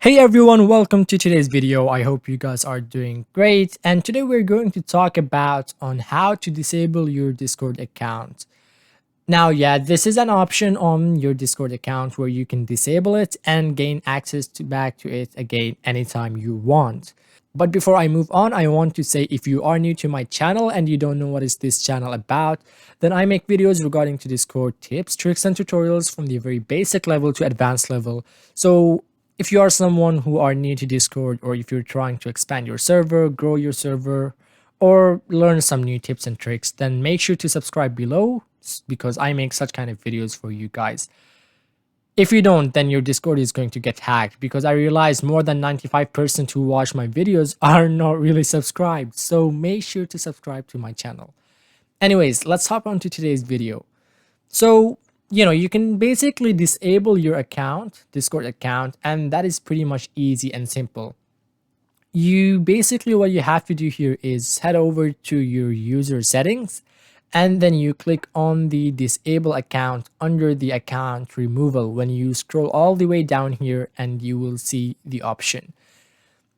Hey everyone, welcome to today's video. I hope you guys are doing great. And today we're going to talk about on how to disable your Discord account. Now, yeah, this is an option on your Discord account where you can disable it and gain access back to it again anytime you want. But before I move on, I want to say if you are new to my channel and you don't know what is this channel about, then I make videos regarding to Discord tips, tricks, and tutorials from the very basic level to advanced level. So if you are someone who are new to Discord, or if you're trying to expand your server, grow your server, or learn some new tips and tricks, then make sure to subscribe below because I make such kind of videos for you guys. If you don't, then your Discord is going to get hacked because I realized more than 95% who watch my videos are not really subscribed. So make sure to subscribe to my channel. Anyways, let's hop on to today's video. So, you can basically disable your account, Discord account, and that is pretty much easy and simple. What you have to do here is head over to your user settings, and then you click on the disable account under the account removal. When you scroll all the way down here, and you will see the option.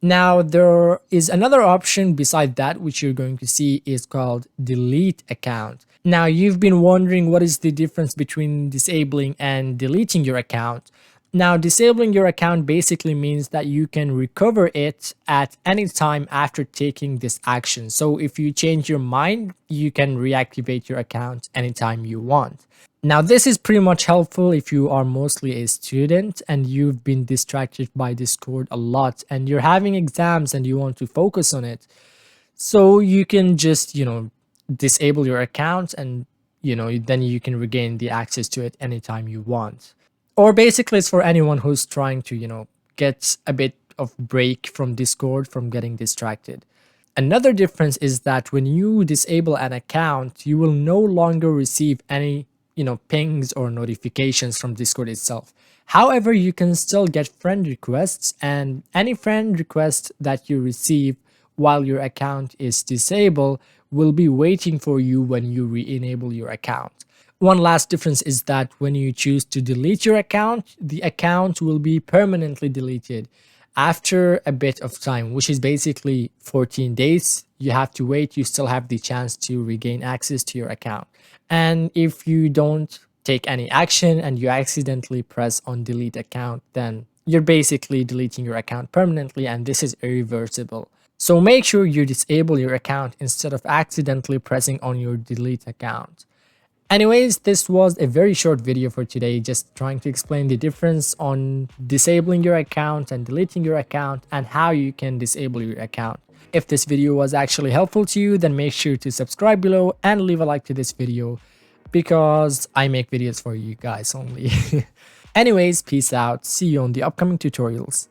Now, there is another option beside that, which you're going to see is called delete account. Now, you've been wondering what is the difference between disabling and deleting your account. Now, disabling your account basically means that you can recover it at any time after taking this action. So if you change your mind, you can reactivate your account anytime you want. Now, this is pretty much helpful if you are mostly a student and you've been distracted by Discord a lot and you're having exams and you want to focus on it. So you can just, disable your account and, then you can regain the access to it anytime you want. Or basically it's for anyone who's trying to, get a bit of break from Discord, from getting distracted. Another difference is that when you disable an account, you will no longer receive any pings or notifications from Discord itself. However, you can still get friend requests, and any friend request that you receive while your account is disabled will be waiting for you when you re-enable your account. One last difference is that when you choose to delete your account, the account will be permanently deleted after a bit of time, which is basically 14 days. You have to wait. You still have the chance to regain access to your account. And if you don't take any action and you accidentally press on delete account, then you're basically deleting your account permanently, and this is irreversible. So make sure you disable your account instead of accidentally pressing on your delete account. Anyways, this was a very short video for today, just trying to explain the difference on disabling your account and deleting your account and how you can disable your account. If this video was actually helpful to you, then make sure to subscribe below and leave a like to this video because I make videos for you guys only. Anyways, peace out. See you on the upcoming tutorials.